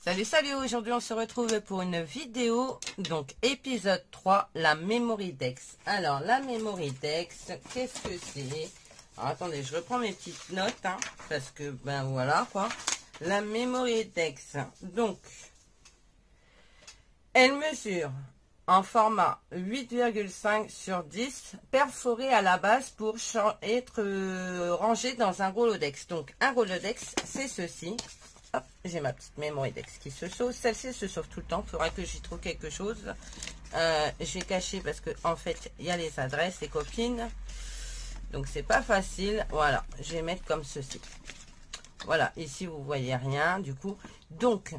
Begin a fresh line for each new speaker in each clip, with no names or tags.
Salut, salut, aujourd'hui on se retrouve pour une vidéo, donc épisode 3, la Memory Dex. Alors, la Memory Dex, qu'est-ce que c'est? Alors, attendez, je reprends mes petites notes, hein, parce que, ben voilà, quoi. La Memory Dex, donc, elle mesure en format 8,5 sur 10, perforé à la base pour être rangé dans un Rolodex. Donc, un Rolodex, c'est ceci. Hop, j'ai ma petite Memory Dex qui se sauve. Celle-ci se sauve tout le temps. Il faudra que j'y trouve quelque chose. Je vais cacher parce que en fait, il y a les adresses, les copines. Donc, c'est pas facile. Voilà, je vais mettre comme ceci. Voilà, ici, vous voyez rien du coup. Donc,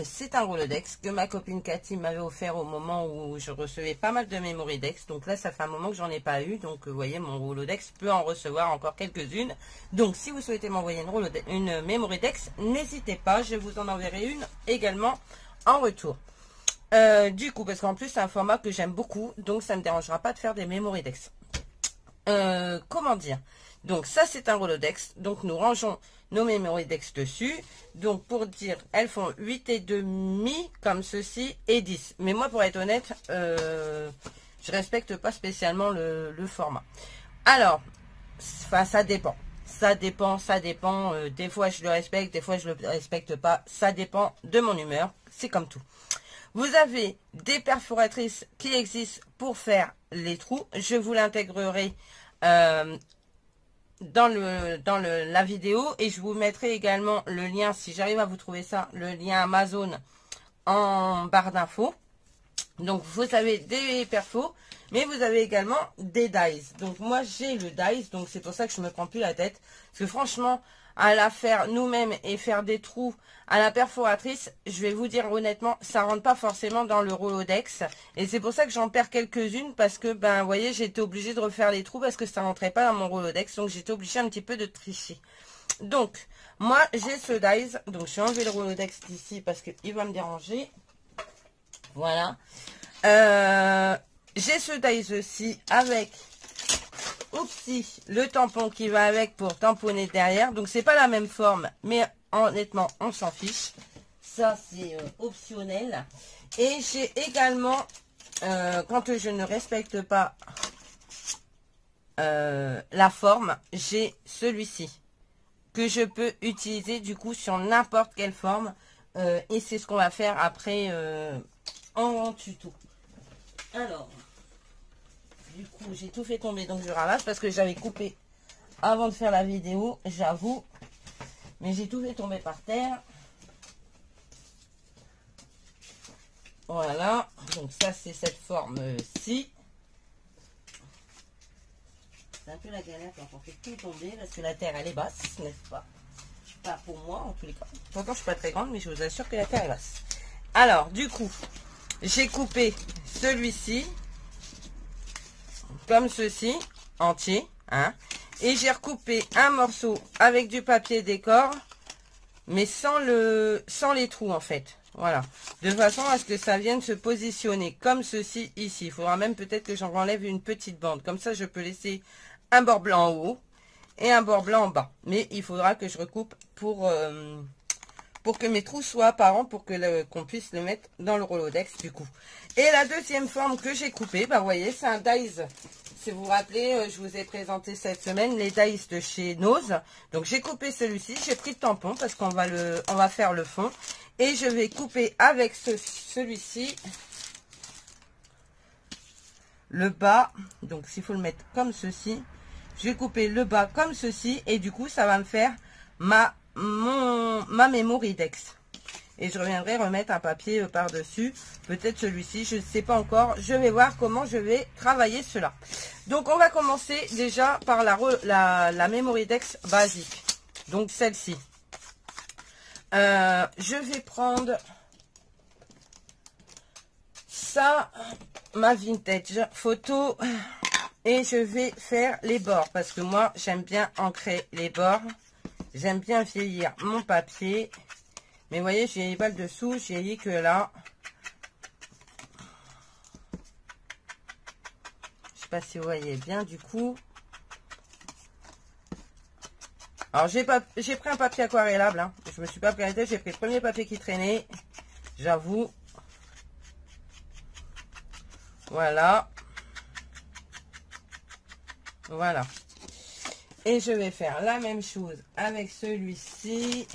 c'est un Rolodex que ma copine Cathy m'avait offert au moment où je recevais pas mal de Memory Dex. Donc là, ça fait un moment que j'en ai pas eu. Donc, vous voyez, mon Rolodex peut en recevoir encore quelques-unes. Donc, si vous souhaitez m'envoyer une Memory Dex, n'hésitez pas. Je vous en enverrai une également en retour. Du coup, parce qu'en plus, c'est un format que j'aime beaucoup. Donc, ça ne me dérangera pas de faire des Memory Dex. Comment dire? Donc ça c'est un Rolodex, donc nous rangeons nos Memory Dex dessus. Donc pour dire, elles font 8,5 comme ceci et 10. Mais moi pour être honnête, je respecte pas spécialement le format. Alors, enfin ça dépend. Ça dépend. Des fois je le respecte, des fois je le respecte pas. Ça dépend de mon humeur, c'est comme tout. Vous avez des perforatrices qui existent pour faire les trous. Je vous l'intégrerai dans la vidéo et je vous mettrai également le lien, si j'arrive à vous trouver ça, le lien Amazon en barre d'infos. Donc vous avez des perfos, mais vous avez également des dies. Donc moi j'ai le dies, donc c'est pour ça que je me prends plus la tête. Parce que franchement, à la faire nous-mêmes et faire des trous à la perforatrice, je vais vous dire honnêtement, ça rentre pas forcément dans le Rolodex. Et c'est pour ça que j'en perds quelques-unes parce que, ben, vous voyez, j'étais obligée de refaire les trous parce que ça rentrait pas dans mon Rolodex. Donc j'étais obligée un petit peu de tricher. Donc, moi j'ai ce dies. Donc je vais enlever le Rolodex d'ici parce qu'il va me déranger. Voilà. J'ai ce dies aussi avec oupsie, le tampon qui va avec pour tamponner derrière. Donc c'est pas la même forme, mais honnêtement on s'en fiche. Ça c'est optionnel. Et j'ai également, quand je ne respecte pas la forme, j'ai celui-ci que je peux utiliser du coup sur n'importe quelle forme. Et c'est ce qu'on va faire après en tuto. Alors, du coup, j'ai tout fait tomber, donc je ramasse parce que j'avais coupé avant de faire la vidéo, j'avoue. Mais j'ai tout fait tomber par terre. Voilà, donc ça c'est cette forme-ci. C'est un peu la galère quand on fait tout tomber parce que la terre elle est basse, n'est-ce pas? Pas pour moi en tous les cas. Pourtant je suis pas très grande, mais je vous assure que la terre est basse. Alors, du coup, j'ai coupé celui-ci comme ceci, entier, hein, et j'ai recoupé un morceau avec du papier décor, mais sans les trous en fait, voilà, de façon à ce que ça vienne se positionner comme ceci ici. Il faudra même peut-être que j'en enlève une petite bande, comme ça je peux laisser un bord blanc en haut et un bord blanc en bas, mais il faudra que je recoupe pour que mes trous soient apparents, pour que qu'on puisse le mettre dans le Rolodex du coup. Et la deuxième forme que j'ai coupée, bah vous voyez, c'est un dies. Si vous vous rappelez, je vous ai présenté cette semaine les dies de chez Nose. Donc j'ai coupé celui-ci, j'ai pris le tampon parce qu'on va faire le fond. Et je vais couper avec celui-ci le bas. Donc s'il faut le mettre comme ceci, je vais couper le bas comme ceci. Et du coup, ça va me faire ma Memory Dex. Et je reviendrai remettre un papier par-dessus. Peut-être celui-ci, je ne sais pas encore. Je vais voir comment je vais travailler cela. Donc, on va commencer déjà par la Memory Dex basique. Donc, celle-ci. Je vais prendre ça, ma vintage photo. Et je vais faire les bords. Parce que moi, j'aime bien ancrer les bords. J'aime bien vieillir mon papier. Mais vous voyez, je vieillis pas le dessous, je vieillis que là. Je sais pas si vous voyez bien du coup. Alors j'ai pris un papier aquarellable, hein. je me suis pas pris la tête, j'ai pris le premier papier qui traînait, j'avoue. Voilà. Voilà. Et je vais faire la même chose avec celui-ci.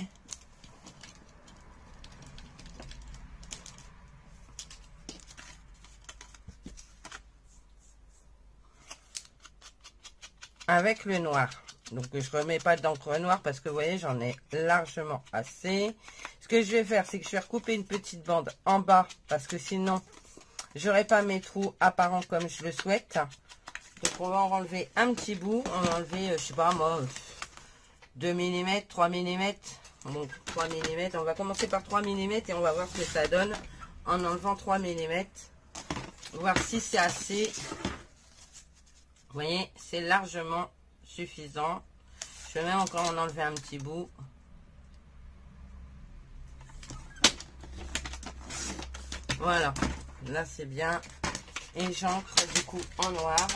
Avec le noir. Donc je remets pas d'encre noire parce que vous voyez j'en ai largement assez. Ce que je vais faire c'est que je vais recouper une petite bande en bas parce que sinon j'aurai pas mes trous apparents comme je le souhaite. Donc on va en enlever un petit bout. On va enlever je sais pas moi 2 mm, 3 mm. Donc 3 mm. On va commencer par 3 mm et on va voir ce que ça donne en enlevant 3 mm. Voir si c'est assez. Vous voyez, c'est largement suffisant. Je vais même encore en enlever un petit bout. Voilà, là c'est bien. Et j'encre du coup en noir.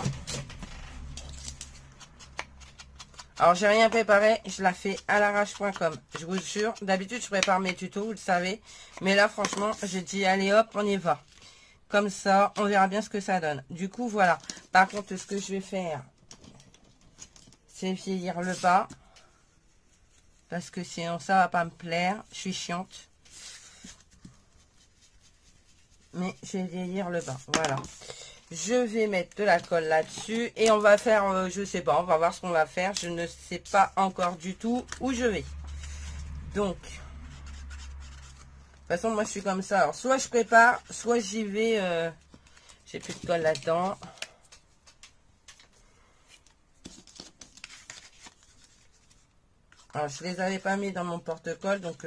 Alors j'ai rien préparé, je la fais à l'arrache.com. Je vous jure, d'habitude je prépare mes tutos, vous le savez. Mais là franchement, j'ai dit allez hop, on y va. Comme ça, on verra bien ce que ça donne. Du coup, voilà. Par contre, ce que je vais faire, c'est vieillir le bas. Parce que sinon, ça va pas me plaire. Je suis chiante. Mais je vais vieillir le bas. Voilà. Je vais mettre de la colle là-dessus. Et on va faire, je sais pas, on va voir ce qu'on va faire. Je ne sais pas encore du tout où je vais. Donc... De toute façon, moi, je suis comme ça. Alors, soit je prépare, soit j'y vais. J'ai plus de colle là-dedans. Alors, je les avais pas mis dans mon porte-colle, donc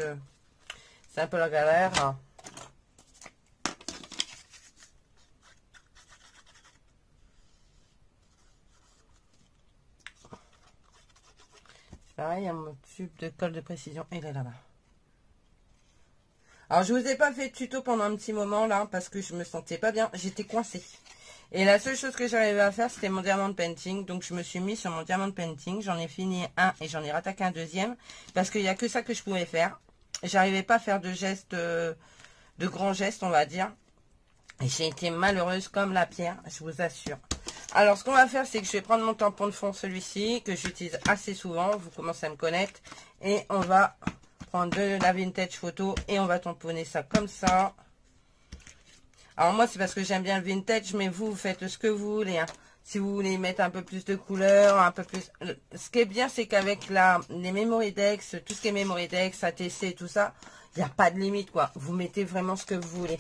c'est un peu la galère. Pareil, il y a mon tube de colle de précision. Il est là-bas. Alors, je vous ai pas fait de tuto pendant un petit moment, là, parce que je me sentais pas bien. J'étais coincée. Et la seule chose que j'arrivais à faire, c'était mon diamant painting. Donc, je me suis mis sur mon diamant painting. J'en ai fini un et j'en ai rattaqué un deuxième. Parce qu'il n'y a que ça que je pouvais faire. J'arrivais pas à faire de gestes, de grands gestes, on va dire. Et j'ai été malheureuse comme la pierre, je vous assure. Alors, ce qu'on va faire, c'est que je vais prendre mon tampon de fond, celui-ci, que j'utilise assez souvent. Vous commencez à me connaître. Et on va... de la vintage photo et on va tamponner ça comme ça. Alors moi c'est parce que j'aime bien le vintage, mais vous faites ce que vous voulez hein. Si vous voulez mettre un peu plus de couleurs, un peu plus, ce qui est bien c'est qu'avec les Memory Dex, tout ce qui est Memory Dex, ATC, tout ça, il n'y a pas de limite quoi. Vous mettez vraiment ce que vous voulez,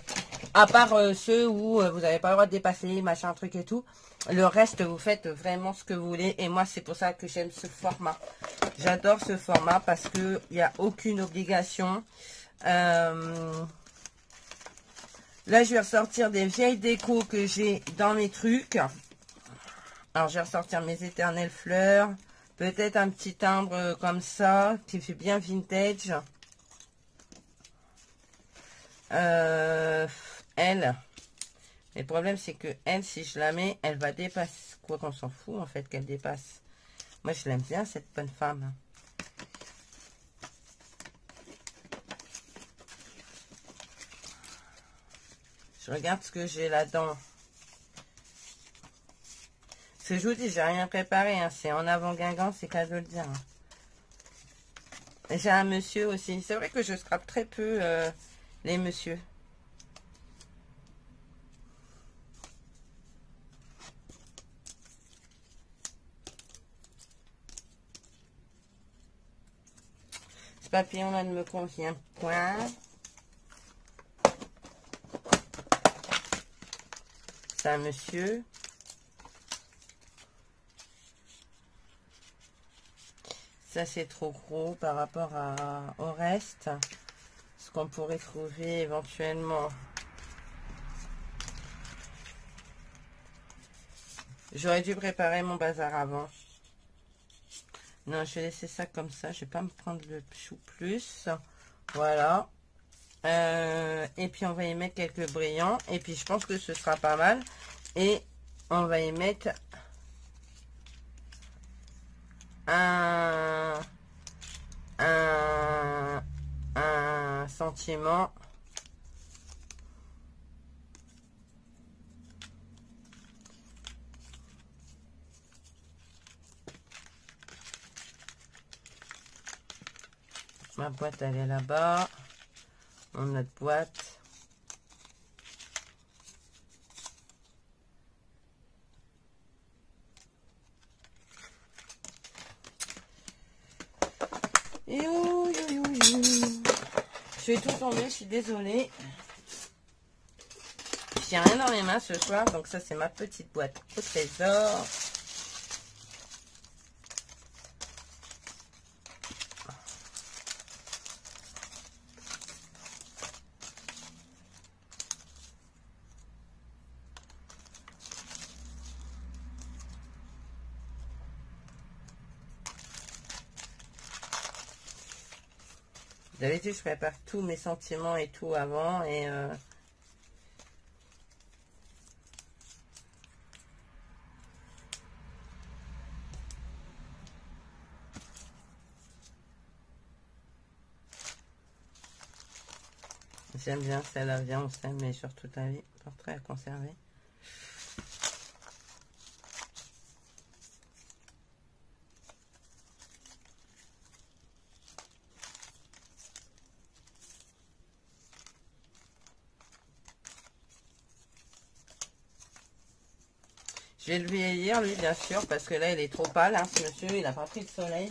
à part ceux où vous n'avez pas le droit de dépasser machin truc et tout. Le reste vous faites vraiment ce que vous voulez, et moi c'est pour ça que j'aime ce format. J'adore ce format parce que il n'y a aucune obligation. Là je vais ressortir des vieilles décos que j'ai dans mes trucs. Alors je vais ressortir mes éternelles fleurs, peut-être un petit timbre comme ça qui fait bien vintage. Elle, le problème c'est que elle, si je la mets, elle va dépasser. Quoi qu'on s'en fout en fait qu'elle dépasse. Moi je l'aime bien cette bonne femme. Je regarde ce que j'ai là-dedans. Ce que je vous dis, j'ai rien préparé. Hein. C'est en avant Guingamp, c'est cadeau de dire. Hein. J'ai un monsieur aussi. C'est vrai que je scrape très peu les messieurs. Ce papillon-là ne me convient point. C'est un monsieur. Ça, c'est trop gros par rapport au reste. Ce qu'on pourrait trouver éventuellement. J'aurais dû préparer mon bazar avant. Non, je vais laisser ça comme ça. Je vais pas me prendre le chou plus. Voilà. Et puis, on va y mettre quelques brillants. Et puis, je pense que ce sera pas mal. Et on va y mettre un sentiment. Ma boîte, elle est là-bas. Mon autre boîte. Je vais tout tomber, je suis désolée. J'ai rien dans les mains ce soir, donc ça c'est ma petite boîte au trésor. D'habitude, je prépare tous mes sentiments et tout avant. Et j'aime bien celle-là, bien on s'aime, mais sur toute la vie. Portrait à conserver. Je vais le vieillir, lui, bien sûr, parce que là, il est trop pâle, hein, ce monsieur. Il n'a pas pris le soleil.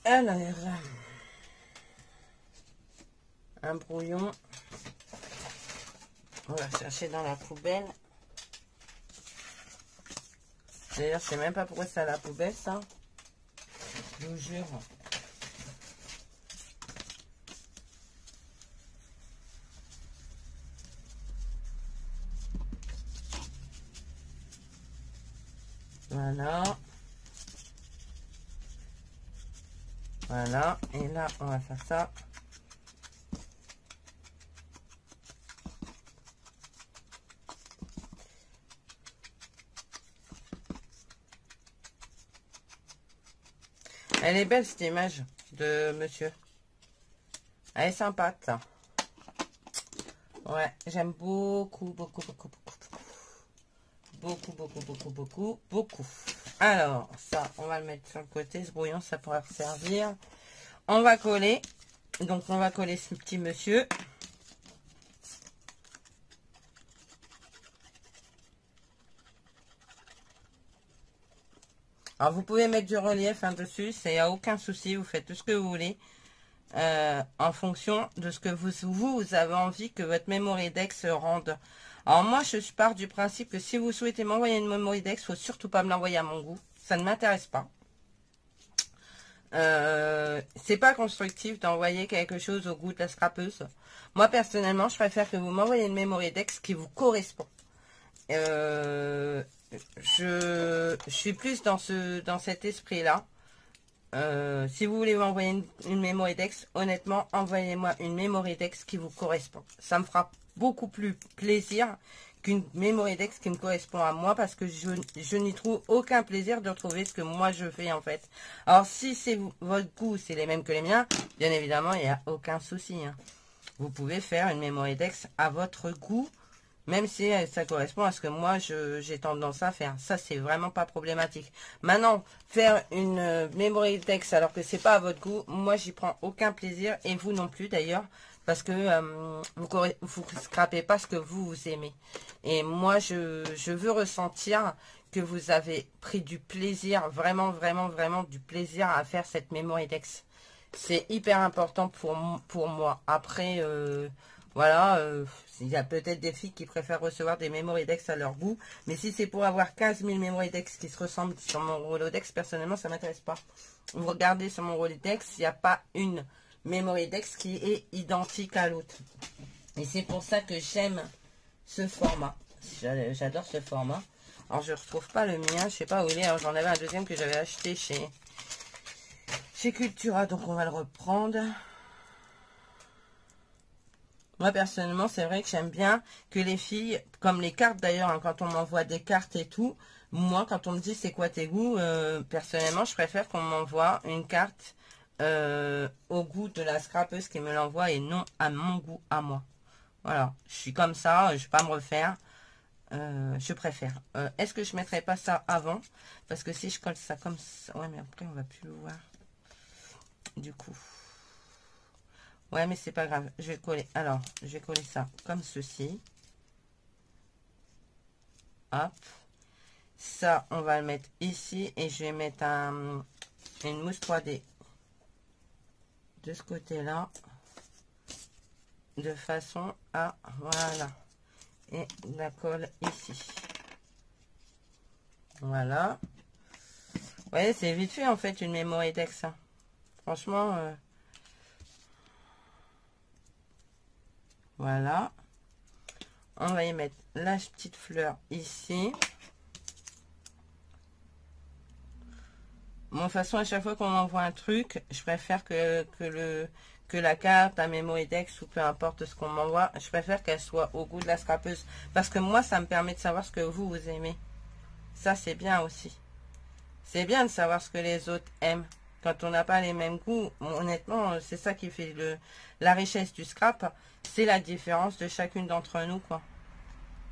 Alors, un brouillon. On va chercher dans la poubelle. D'ailleurs, je sais même pas pourquoi c'est à la poubelle, ça. Je vous jure. Voilà. Voilà. Et là, on va faire ça. Elle est belle cette image de monsieur. Elle est sympa ça. Ouais, j'aime beaucoup, beaucoup, beaucoup, beaucoup. Beaucoup. Alors, ça, on va le mettre sur le côté. Ce brouillon, ça pourra servir. On va coller. Donc, on va coller ce petit monsieur. Alors, vous pouvez mettre du relief dessus, il n'y a aucun souci, vous faites tout ce que vous voulez en fonction de ce que vous avez envie que votre Mémoridex rende. Alors, moi, je pars du principe que si vous souhaitez m'envoyer une Mémoridex, il ne faut surtout pas me l'envoyer à mon goût. Ça ne m'intéresse pas. C'est pas constructif d'envoyer quelque chose au goût de la scrapeuse. Moi, personnellement, je préfère que vous m'envoyez une Mémoridex qui vous correspond. Je suis plus dans cet esprit-là. Si vous voulez m'envoyer une Mémoridex, honnêtement, envoyez-moi une Mémoridex qui vous correspond. Ça me fera beaucoup plus plaisir qu'une Mémoridex qui me correspond à moi, parce que je n'y trouve aucun plaisir de retrouver ce que moi je fais en fait. Alors si c'est votre goût, c'est les mêmes que les miens, bien évidemment, il n'y a aucun souci. Hein. Vous pouvez faire une Mémoridex à votre goût, même si ça correspond à ce que moi j'ai tendance à faire. Ça, c'est vraiment pas problématique. Maintenant, faire une Mémoridex alors que c'est pas à votre goût, moi j'y prends aucun plaisir, et vous non plus d'ailleurs, parce que vous scrapez pas ce que vous aimez. Et moi, je veux ressentir que vous avez pris du plaisir, vraiment du plaisir à faire cette Mémoridex. C'est hyper important pour moi. Après, voilà, il y a peut-être des filles qui préfèrent recevoir des Mémoridex à leur goût. Mais si c'est pour avoir 15 000 Mémoridex qui se ressemblent sur mon Rolodex, personnellement, ça ne m'intéresse pas. Vous regardez sur mon Rolodex, il n'y a pas une Mémoridex qui est identique à l'autre. Et c'est pour ça que j'aime ce format. J'adore ce format. Alors, je ne retrouve pas le mien, je ne sais pas où il est. Alors, j'en avais un deuxième que j'avais acheté chez Cultura, donc on va le reprendre. Moi, personnellement, c'est vrai que j'aime bien que les filles, comme les cartes d'ailleurs, hein, quand on m'envoie des cartes et tout, moi, quand on me dit c'est quoi tes goûts, personnellement, je préfère qu'on m'envoie une carte au goût de la scrapeuse qui me l'envoie et non à mon goût, à moi. Voilà, je suis comme ça, je ne vais pas me refaire. Je préfère. Est-ce que je ne mettrai pas ça avant? Parce que si je colle ça comme ça... Ouais, mais après, on va plus le voir. Du coup... Ouais, mais c'est pas grave. Je vais coller. Alors, je vais coller ça comme ceci. Hop. Ça, on va le mettre ici. Et je vais mettre une mousse 3D de ce côté-là. De façon à... Voilà. Et la colle ici. Voilà. Vous voyez, c'est vite fait en fait une mémo Edex. Hein. Franchement... Voilà. On va y mettre la petite fleur ici. Bon, de toute façon, à chaque fois qu'on m'envoie un truc, je préfère que la carte, la mémo Edex ou peu importe ce qu'on m'envoie, je préfère qu'elle soit au goût de la scrapeuse. Parce que moi, ça me permet de savoir ce que vous aimez. Ça, c'est bien aussi. C'est bien de savoir ce que les autres aiment. Quand on n'a pas les mêmes goûts, honnêtement, c'est ça qui fait la richesse du scrap. C'est la différence de chacune d'entre nous, quoi.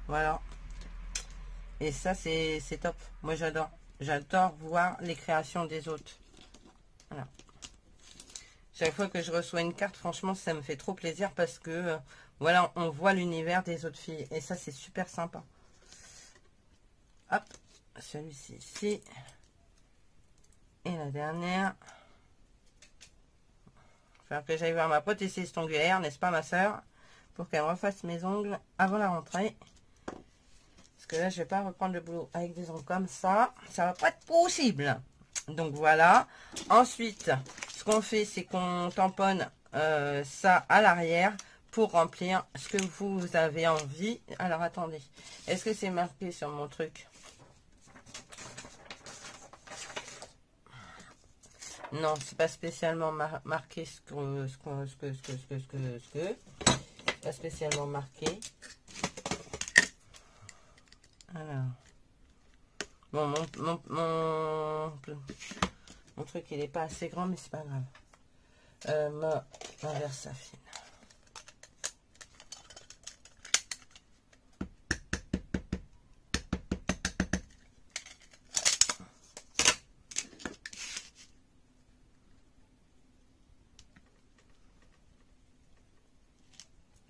Voilà. Et ça, c'est top. Moi, j'adore. J'adore voir les créations des autres. Voilà. Chaque fois que je reçois une carte, franchement, ça me fait trop plaisir parce que, voilà, on voit l'univers des autres filles. Et ça, c'est super sympa. Hop. Celui-ci ici. Et la dernière. Il va falloir que j'aille voir ma prothétiste ongulaire, n'est-ce pas ma soeur? Pour qu'elle me refasse mes ongles avant la rentrée. Parce que là, je vais pas reprendre le boulot avec des ongles comme ça. Ça va pas être possible. Donc voilà. Ensuite, ce qu'on fait, c'est qu'on tamponne ça à l'arrière pour remplir ce que vous avez envie. Alors attendez. Est-ce que c'est marqué sur mon truc? Non, c'est pas spécialement marqué pas spécialement marqué. Alors. Bon, mon truc, il est pas assez grand, mais c'est pas grave. Ma Versafine.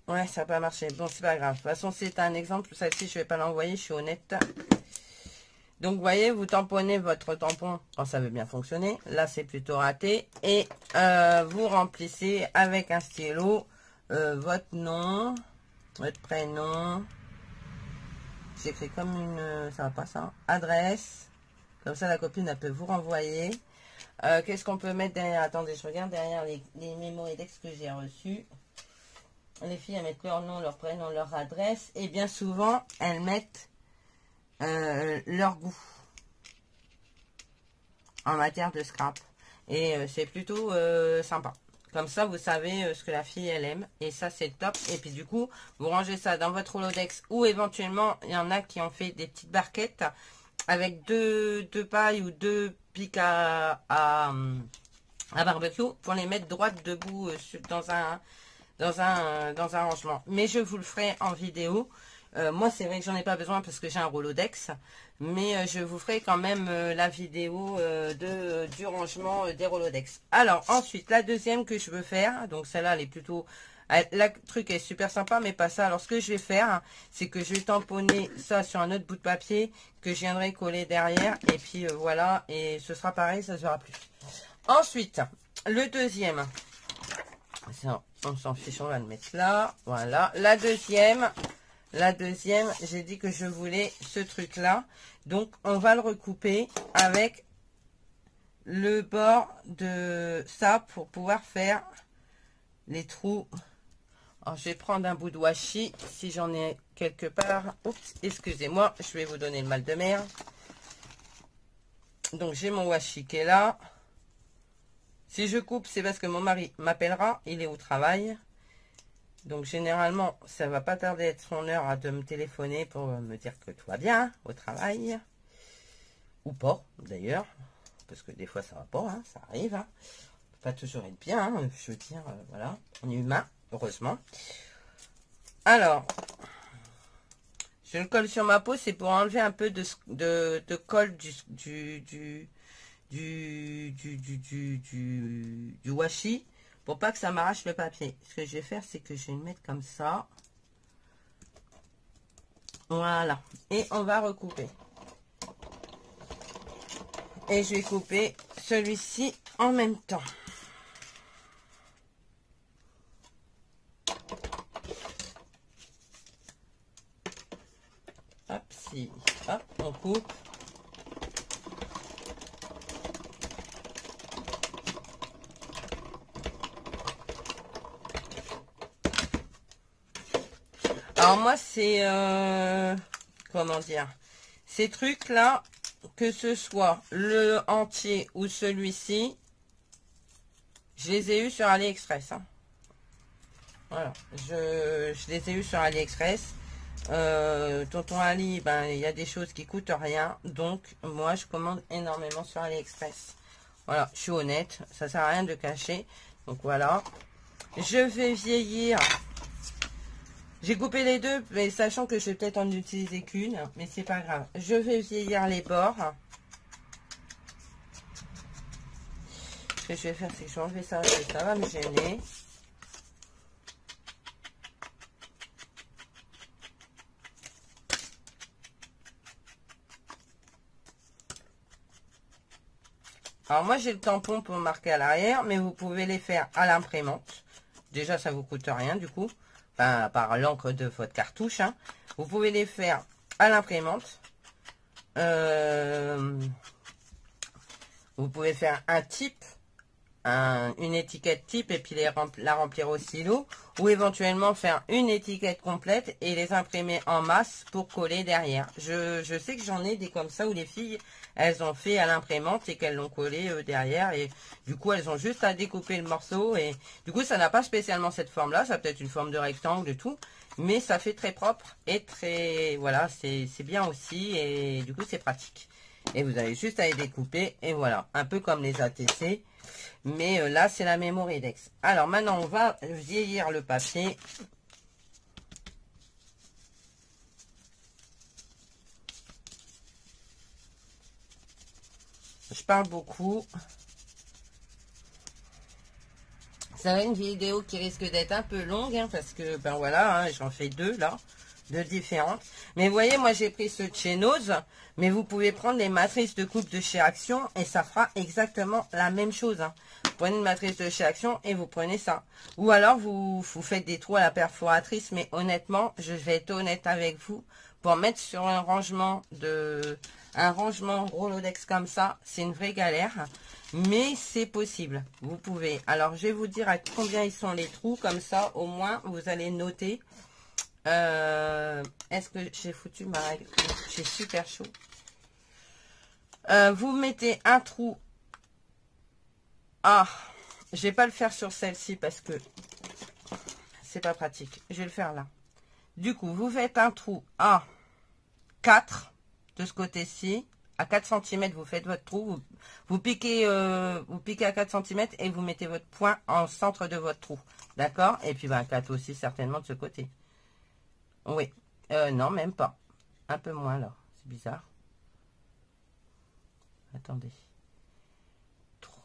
Ouais, ça n'a pas marché. Bon, c'est pas grave. De toute façon, c'est un exemple. Celle-ci, je vais pas l'envoyer, je suis honnête. Donc, vous voyez, vous tamponnez votre tampon quand ça veut bien fonctionner. Là, c'est plutôt raté. Et vous remplissez avec un stylo votre nom, votre prénom. J'écris comme une... ça va pas ça. Adresse. Comme ça, la copine, elle peut vous renvoyer. Qu'est-ce qu'on peut mettre derrière? Attendez, je regarde derrière les mémo Edex que j'ai reçus. Les filles, elles mettent leur nom, leur prénom, leur adresse. Et bien souvent, elles mettent leur goût en matière de scrap. Et c'est plutôt sympa. Comme ça, vous savez ce que la fille, elle aime. Et ça, c'est le top. Et puis, du coup, vous rangez ça dans votre Rolodex. Ou éventuellement, il y en a qui ont fait des petites barquettes avec deux pailles ou deux pics à barbecue pour les mettre droite debout dans un rangement. Mais je vous le ferai en vidéo. Moi, c'est vrai que j'en ai pas besoin parce que j'ai un Rolodex. Mais je vous ferai quand même la vidéo du rangement des Rolodex. Alors, ensuite, la deuxième que je veux faire. Donc, celle-là, elle est plutôt... Le truc est super sympa, mais pas ça. Alors, ce que je vais faire, c'est que je vais tamponner ça sur un autre bout de papier que je viendrai coller derrière. Et puis, voilà. Et ce sera pareil, ça se verra plus. Ensuite, le deuxième... Ça, on s'en fiche, on va le mettre là. Voilà. La deuxième, j'ai dit que je voulais ce truc-là. Donc, on va le recouper avec le bord de ça pour pouvoir faire les trous. Alors, je vais prendre un bout de washi si j'en ai quelque part. Oups, excusez-moi, je vais vous donner le mal de mer. Donc, j'ai mon washi qui est là. Si je coupe, c'est parce que mon mari m'appellera. Il est au travail. Donc généralement, ça va pas tarder à être son heure de me téléphoner pour me dire que tout va bien au travail. Ou pas, d'ailleurs. Parce que des fois, ça va pas, hein, ça arrive. Hein. Pas toujours être bien, hein, je veux dire, voilà. On est humain, heureusement. Alors, je le colle sur ma peau, c'est pour enlever un peu de colle du washi. Pour pas que ça m'arrache le papier. Ce que je vais faire, c'est que je vais le mettre comme ça. Voilà. Et on va recouper. Et je vais couper celui-ci en même temps. Hop, si. Hop, on coupe. Alors moi, c'est... comment dire? Ces trucs-là, que ce soit le entier ou celui-ci, je les ai eus sur AliExpress. Hein. Voilà, je les ai eus sur AliExpress. Tonton Ali, ben il y a des choses qui coûtent rien. Donc, moi, je commande énormément sur AliExpress. Voilà, je suis honnête. Ça sert à rien de cacher. Donc, voilà. Je vais vieillir... J'ai coupé les deux, mais sachant que je vais peut-être en utiliser qu'une, mais c'est pas grave. Je vais vieillir les bords. Ce que je vais faire, c'est que je vais enlever ça, parce que ça va me gêner. Alors moi, j'ai le tampon pour marquer à l'arrière, mais vous pouvez les faire à l'imprimante. Déjà, ça vous coûte rien du coup. Enfin, par l'encre de votre cartouche. Hein. Vous pouvez les faire à l'imprimante. Vous pouvez faire un type, une étiquette type et puis la remplir au stylo. Ou éventuellement faire une étiquette complète et les imprimer en masse pour coller derrière. Je sais que j'en ai des comme ça où les filles, elles ont fait à l'imprimante et qu'elles l'ont collé derrière. Et du coup, elles ont juste à découper le morceau. Et du coup, ça n'a pas spécialement cette forme-là. Ça peut être une forme de rectangle et tout. Mais ça fait très propre et très... Voilà, c'est bien aussi. Et du coup, c'est pratique. Et vous avez juste à les découper. Et voilà, un peu comme les ATC. Mais là, c'est la Mémoridex. Alors, maintenant, on va vieillir le papier. Je parle beaucoup. Ça va être une vidéo qui risque d'être un peu longue, hein, parce que, ben voilà, hein, j'en fais deux, là, deux différentes. Mais vous voyez, moi, j'ai pris ce Chenos, mais vous pouvez prendre les matrices de coupe de chez Action, et ça fera exactement la même chose. Hein. Vous prenez une matrice de chez Action, et vous prenez ça. Ou alors, vous faites des trous à la perforatrice, mais honnêtement, je vais être honnête avec vous, pour mettre sur un rangement Rolodex comme ça, c'est une vraie galère. Mais c'est possible. Vous pouvez. Alors, je vais vous dire à combien ils sont les trous. Comme ça, au moins, vous allez noter. Est-ce que j'ai foutu ma règle? J'ai super chaud. Vous mettez un trou. Ah, je vais pas le faire sur celle-ci parce que c'est pas pratique. Je vais le faire là. Du coup, vous faites un trou à 4 de ce côté-ci. À 4 cm, vous faites votre trou. Vous piquez à 4 cm et vous mettez votre point en centre de votre trou. D'accord? Et puis, ben, 4 aussi, certainement, de ce côté. Oui. Non, même pas. Un peu moins, là. C'est bizarre. Attendez.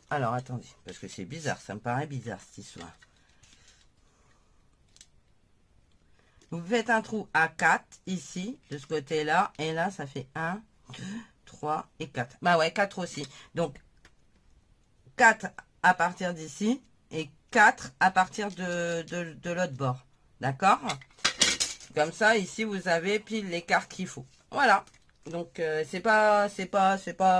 Alors, attendez. Parce que c'est bizarre. Ça me paraît bizarre, cette histoire. Vous faites un trou à 4, ici, de ce côté-là. Et là, ça fait 1, 2, 3 et 4. Bah ouais, 4 aussi. Donc, 4 à partir d'ici et 4 à partir de l'autre bord. D'accord? Comme ça, ici, vous avez pile l'écart qu'il faut. Voilà. Donc, c'est pas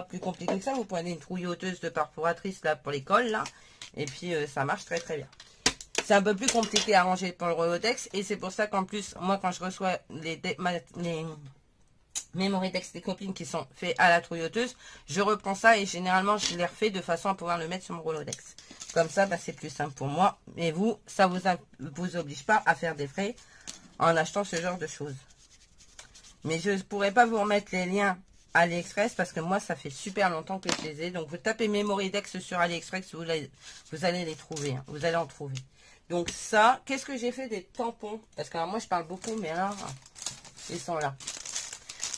plus compliqué que ça. Vous prenez une trouilleuse de perforatrice là pour les cols, là. Et puis, ça marche très très bien. C'est un peu plus compliqué à ranger pour le Rolodex. Et c'est pour ça qu'en plus, moi, quand je reçois les Mémoridex des copines qui sont faits à la trouilleuse, je reprends ça et généralement, je les refais de façon à pouvoir le mettre sur mon Rolodex. Comme ça, bah, c'est plus simple pour moi. Et vous, ça vous oblige pas à faire des frais en achetant ce genre de choses. Mais je ne pourrais pas vous remettre les liens AliExpress parce que moi, ça fait super longtemps que je les ai. Donc, vous tapez Memoridex sur AliExpress, vous allez les trouver. Hein. Vous allez en trouver. Donc, ça, qu'est-ce que j'ai fait des tampons? Parce que alors, moi, je parle beaucoup, mais là, ils sont là.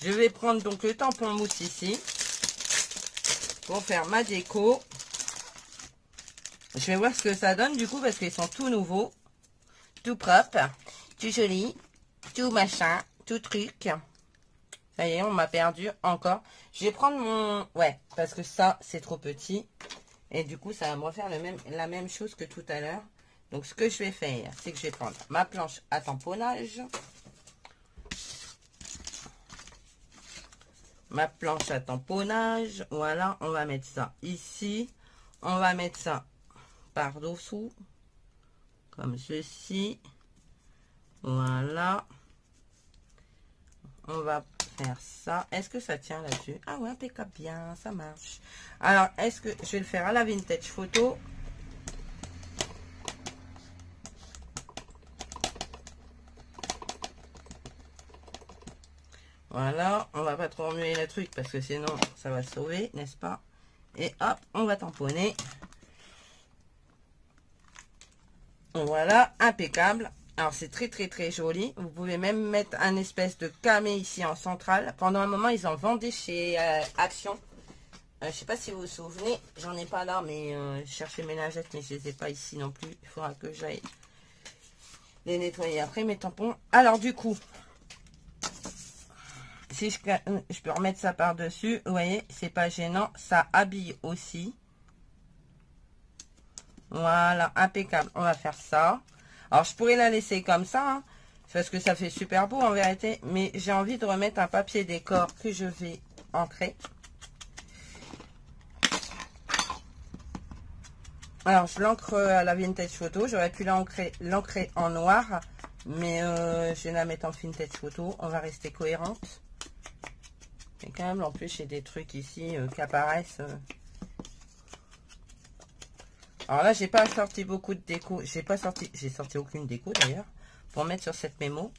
Je vais prendre donc le tampon mousse ici pour faire ma déco. Je vais voir ce que ça donne du coup parce qu'ils sont tout nouveaux, tout propres, tout jolis, tout machin, tout truc. Ça y est, on m'a perdu encore. Je vais prendre mon... Ouais, parce que ça, c'est trop petit. Et du coup, ça va me refaire la même chose que tout à l'heure. Donc, ce que je vais faire, c'est que je vais prendre ma planche à tamponnage. Ma planche à tamponnage. Voilà, on va mettre ça ici. On va mettre ça par-dessous. Comme ceci. Voilà. On va faire ça. Est-ce que ça tient là-dessus? Ah ouais, impeccable, bien, ça marche. Alors, est-ce que je vais le faire à la vintage photo? Voilà, on va pas trop remuer le truc parce que sinon ça va sauver, n'est-ce pas? Et hop, on va tamponner. Voilà, impeccable. Alors c'est très joli. Vous pouvez même mettre un espèce de camé ici en centrale. Pendant un moment ils en vendaient chez Action. Je sais pas si vous vous souvenez, j'en ai pas là, mais je cherchais mes lingettes, mais je les ai pas ici non plus. Il faudra que j'aille les nettoyer après mes tampons. Alors du coup, si je peux remettre ça par dessus, vous voyez, c'est pas gênant, ça habille aussi. Voilà, impeccable. On va faire ça. Alors je pourrais la laisser comme ça, hein, parce que ça fait super beau en vérité, mais j'ai envie de remettre un papier décor que je vais ancrer. Alors je l'ancre à la vintage photo, j'aurais pu l'ancrer en noir, mais je vais la mettre en vintage photo, on va rester cohérente. Mais quand même, en plus, j'ai des trucs ici qui apparaissent. Alors là, j'ai pas sorti beaucoup de déco. J'ai sorti aucune déco d'ailleurs pour mettre sur cette mémo.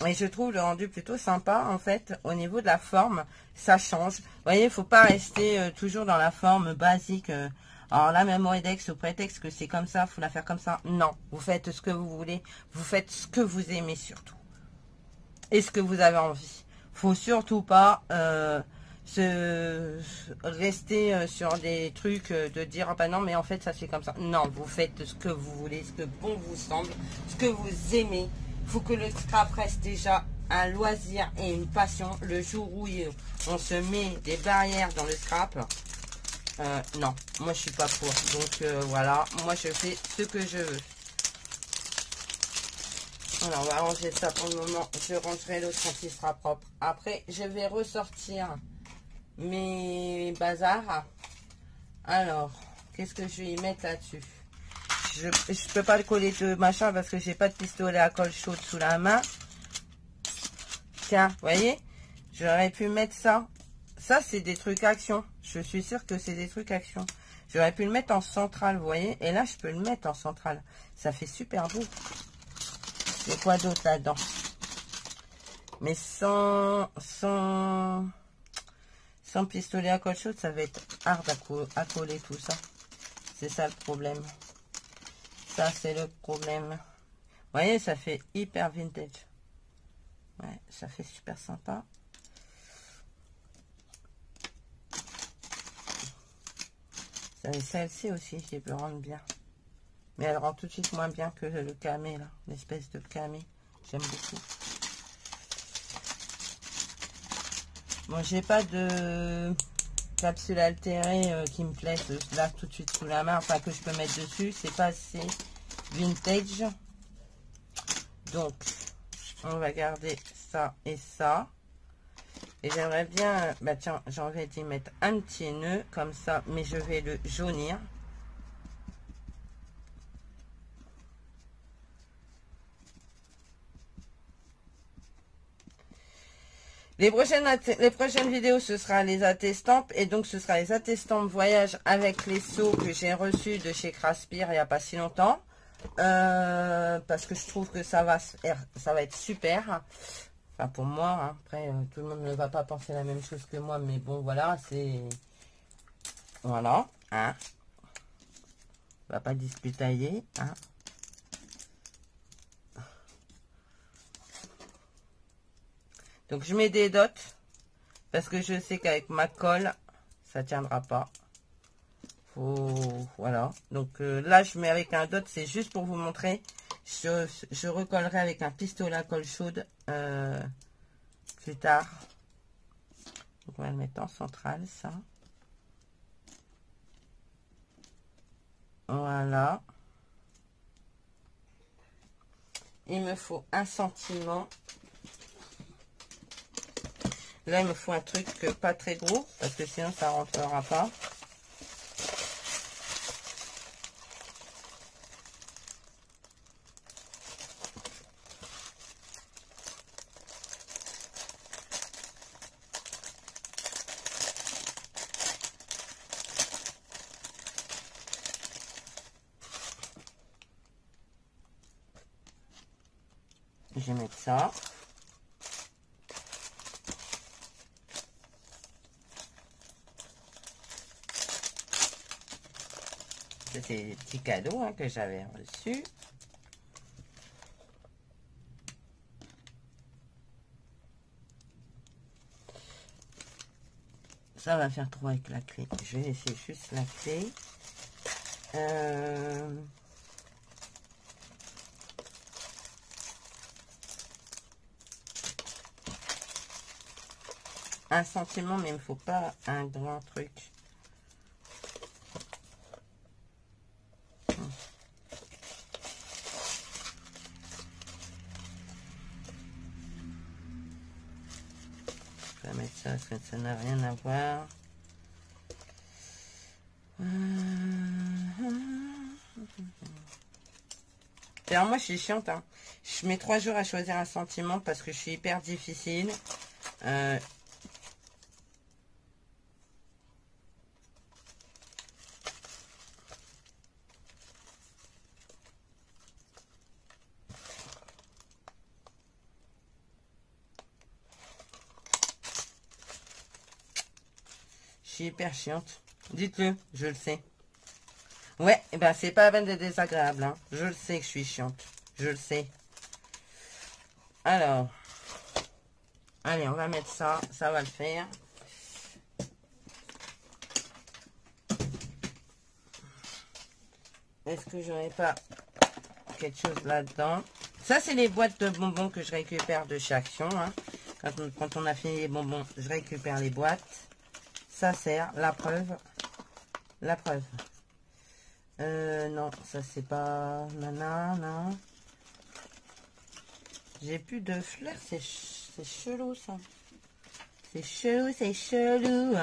Et je trouve le rendu plutôt sympa en fait. Au niveau de la forme, ça change. Vous voyez, il faut pas rester toujours dans la forme basique. Alors là, Memoridex, au prétexte que c'est comme ça, faut la faire comme ça. Non, vous faites ce que vous voulez. Vous faites ce que vous aimez surtout. Et ce que vous avez envie. Faut surtout pas rester sur des trucs de dire ah bah non mais en fait ça se fait comme ça. Non, vous faites ce que vous voulez, ce que bon vous semble, ce que vous aimez. Faut que le scrap reste déjà un loisir et une passion. Le jour où on se met des barrières dans le scrap, non, moi je suis pas pour. Donc voilà, moi je fais ce que je veux. Voilà, on va ranger ça pour le moment. Je rangerai l'autre quand il sera propre. Après, je vais ressortir mes bazars. Alors, qu'est-ce que je vais y mettre là-dessus? Je peux pas le coller de machin parce que j'ai pas de pistolet à colle chaude sous la main. Tiens, vous voyez? J'aurais pu mettre ça. Ça, c'est des trucs action. Je suis sûre que c'est des trucs action. J'aurais pu le mettre en centrale, vous voyez? Et là, je peux le mettre en centrale. Ça fait super beau. Il y a quoi d'autre là-dedans? Mais sans pistolet à colle chaude, ça va être hard à coller tout ça. C'est ça le problème. Ça, c'est le problème. Vous voyez, ça fait hyper vintage. Ouais, ça fait super sympa. Celle-ci aussi, je peux rendre bien. Mais elle rend tout de suite moins bien que le camé, là. L'espèce de camé. J'aime beaucoup. Bon, j'ai pas de capsule altérée qui me plaise là tout de suite sous la main. Enfin, que je peux mettre dessus. C'est pas assez vintage. Donc, on va garder ça et ça. Et j'aimerais bien... Bah tiens, j'ai envie d'y mettre un petit nœud comme ça. Mais je vais le jaunir. Les prochaines vidéos, ce sera les attestampes. Et donc, ce sera les attestampes voyage avec les seaux que j'ai reçus de chez Craspire il n'y a pas si longtemps. Parce que je trouve que ça va être super. Enfin, pour moi. Hein. Après, tout le monde ne va pas penser la même chose que moi. Mais bon, voilà, c'est... Voilà. Hein. On va pas discutailler. Hein. Donc, je mets des dots. Parce que je sais qu'avec ma colle, ça tiendra pas. Voilà. Donc là, je mets avec un dot. C'est juste pour vous montrer. Je recollerai avec un pistolet à colle chaude plus tard. Donc, on va le mettre en centrale, ça. Voilà. Il me faut un sentiment. Là, il me faut un truc pas très gros, parce que sinon, ça rentrera pas. Je vais mettre ça. C'était des petits cadeaux hein, que j'avais reçus. Ça va faire trop avec la clé. Je vais laisser juste la clé. Un sentiment, mais il me faut pas un grand truc. Je vais mettre ça parce que ça n'a rien à voir. Alors moi je suis chiante. Hein. Je mets 3 jours à choisir un sentiment parce que je suis hyper difficile. Je suis hyper chiante. Dites-le, je le sais. Ouais, et ben c'est pas la peine d'être désagréable. Hein. Je le sais que je suis chiante. Je le sais. Alors. Allez, on va mettre ça. Ça va le faire. Est-ce que j'aurais pas quelque chose là-dedans? Ça, c'est les boîtes de bonbons que je récupère de chez Action. Hein. Quand on a fini les bonbons, je récupère les boîtes. Ça sert, la preuve. La preuve. Non, ça c'est pas... Nana, non. J'ai plus de fleurs, c'est chelou ça. C'est chelou, c'est chelou.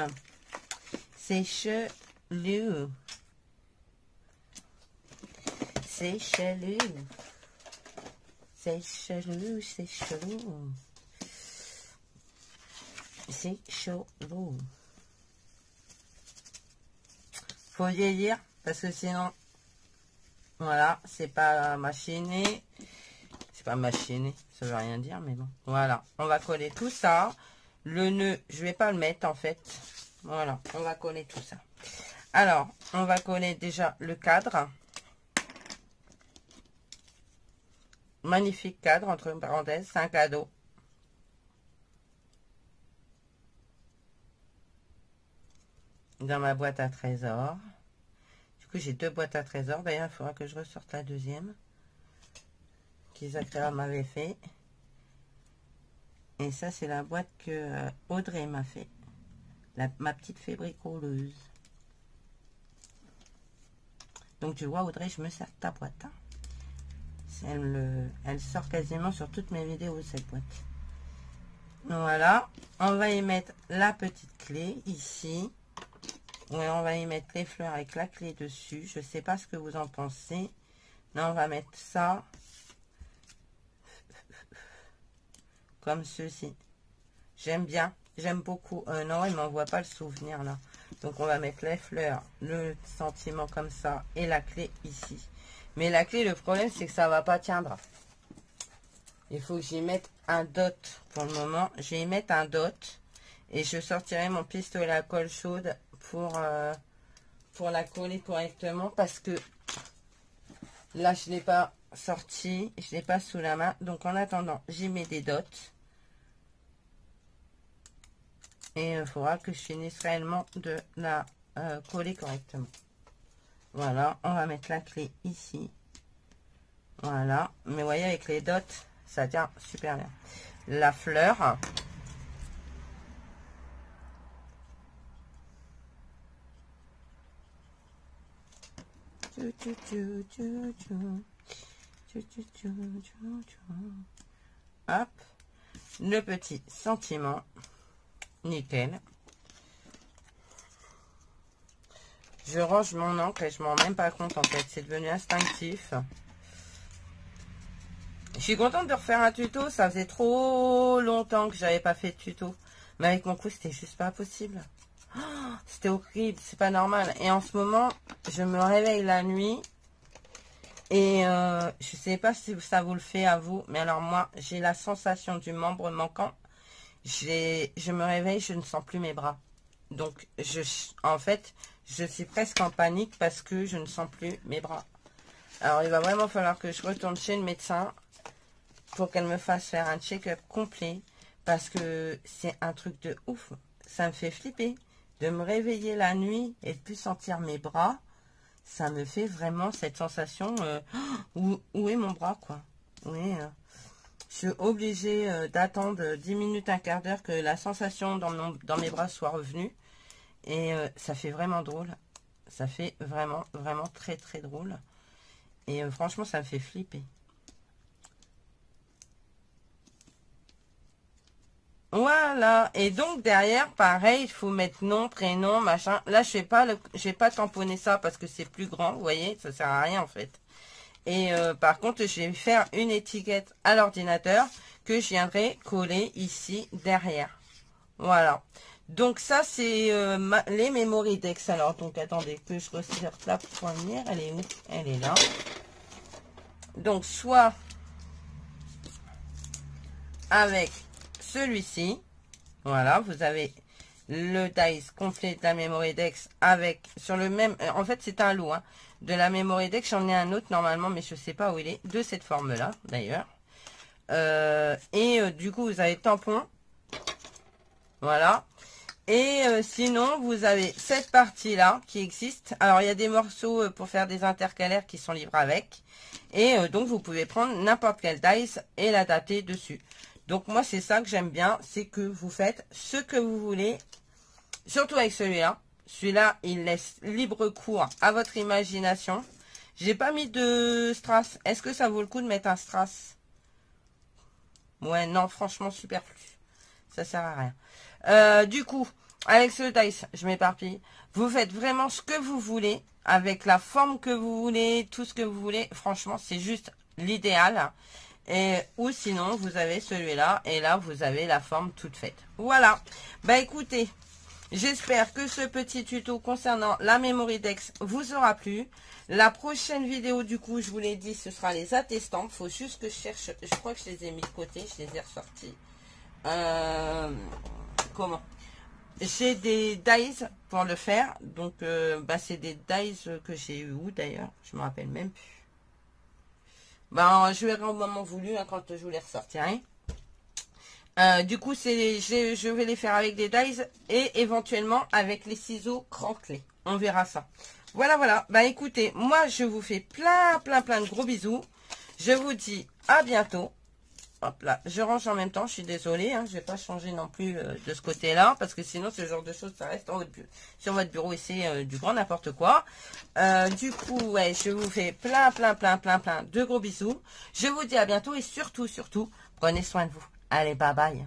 C'est chelou. C'est chelou. C'est chelou, c'est chelou. C'est chelou. Faut vieillir parce que sinon, voilà, c'est pas machiné. C'est pas machiné, ça veut rien dire, mais bon. Voilà, on va coller tout ça. Le nœud, je vais pas le mettre en fait. Voilà, on va coller tout ça. Alors, on va coller déjà le cadre. Magnifique cadre, entre parenthèses, c'est un cadeau. Dans ma boîte à trésors. Du coup, j'ai 2 boîtes à trésors. D'ailleurs, il faudra que je ressorte la deuxième. Qu'Isacréa m'avait fait. Et ça, c'est la boîte que Audrey m'a fait. Ma petite fée bricoleuse. Donc, tu vois, Audrey, je me sers de ta boîte. Hein. Elle sort quasiment sur toutes mes vidéos, cette boîte. Voilà. On va y mettre la petite clé ici. Ouais, on va y mettre les fleurs avec la clé dessus. Je sais pas ce que vous en pensez. Là, on va mettre ça. Comme ceci. J'aime bien. J'aime beaucoup. Non, il m'envoie pas le souvenir là. Donc on va mettre les fleurs, le sentiment comme ça et la clé ici. Mais la clé, le problème c'est que ça va pas tiendre. Il faut que j'y mette un dot pour le moment. Je vais y mettre un dot. Et je sortirai mon pistolet à colle chaude pour la coller correctement. Parce que là, je ne l'ai pas sorti. Je ne l'ai pas sous la main. Donc en attendant, j'y mets des dots. Et il faudra que je finisse réellement de la coller correctement. Voilà, on va mettre la clé ici. Voilà. Mais vous voyez, avec les dots, ça tient super bien. La fleur. Hop. Le petit sentiment. Nickel. Je range mon encre et je m'en rends même pas compte en fait. C'est devenu instinctif. Je suis contente de refaire un tuto. Ça faisait trop longtemps que j'avais pas fait de tuto. Mais avec mon cou, c'était juste pas possible. Oh, c'était horrible. C'est pas normal. Et en ce moment, je me réveille la nuit. Et je sais pas si ça vous le fait à vous. Mais alors moi, j'ai la sensation du membre manquant. Je me réveille, je ne sens plus mes bras. Donc, en fait, je suis presque en panique parce que je ne sens plus mes bras. Alors, il va vraiment falloir que je retourne chez le médecin pour qu'elle me fasse faire un check-up complet. Parce que c'est un truc de ouf. Ça me fait flipper. De me réveiller la nuit et de plus sentir mes bras. Ça me fait vraiment cette sensation. Où est mon bras, quoi? Oui, je suis obligée d'attendre 10 minutes, un quart d'heure que la sensation dans mes bras soit revenue. Et ça fait vraiment drôle. Ça fait vraiment, vraiment très, très drôle. Et franchement, ça me fait flipper. Voilà. Et donc, derrière, pareil, il faut mettre nom, prénom, machin. Là, je vais pas tamponner ça parce que c'est plus grand. Vous voyez, ça sert à rien, en fait. Et par contre, je vais faire une étiquette à l'ordinateur que je viendrai coller ici derrière. Voilà. Donc ça, c'est les Memory Dex. Alors, donc attendez que je resserre la poignée. Elle est où? Elle est là. Donc, soit avec celui-ci. Voilà, vous avez le dice complet de la Memory Dex avec, sur le même, en fait c'est un lot, hein, de la Memory Dex. J'en ai un autre normalement, mais je sais pas où il est, de cette forme-là d'ailleurs. Du coup, vous avez tampon. Voilà. Et sinon, vous avez cette partie-là qui existe. Alors, il y a des morceaux pour faire des intercalaires qui sont livrés avec. Et donc, vous pouvez prendre n'importe quel dice et l'adapter dessus. Donc, moi, c'est ça que j'aime bien. C'est que vous faites ce que vous voulez. Surtout avec celui-là. Celui-là, il laisse libre cours à votre imagination. J'ai pas mis de strass. Est-ce que ça vaut le coup de mettre un strass? Ouais, non, franchement, superflu. Ça sert à rien. Du coup, avec ce dice, je m'éparpille. Vous faites vraiment ce que vous voulez, avec la forme que vous voulez, tout ce que vous voulez. Franchement, c'est juste l'idéal. Ou sinon, vous avez celui-là, et là, vous avez la forme toute faite. Voilà. Bah écoutez, j'espère que ce petit tuto concernant la Memory Dex vous aura plu. La prochaine vidéo, du coup, je vous l'ai dit, ce sera les attestants. Il faut juste que je cherche. Je crois que je les ai mis de côté, je les ai ressortis. Comment? J'ai des dies pour le faire. Donc, c'est des dies que j'ai eu où d'ailleurs? Je me rappelle même plus. Je verrai au moment voulu, hein, quand je vous les ressortirai. Du coup, je vais les faire avec des dies et éventuellement avec les ciseaux crantelés. On verra ça. Voilà, voilà. Bah écoutez, moi je vous fais plein de gros bisous. Je vous dis à bientôt. Hop là, je range en même temps, je suis désolée, hein, je vais pas changer non plus de ce côté-là, parce que sinon ce genre de choses, ça reste sur votre bureau et c'est du grand n'importe quoi. Du coup, ouais, je vous fais plein de gros bisous. Je vous dis à bientôt et surtout, prenez soin de vous. Allez, bye bye.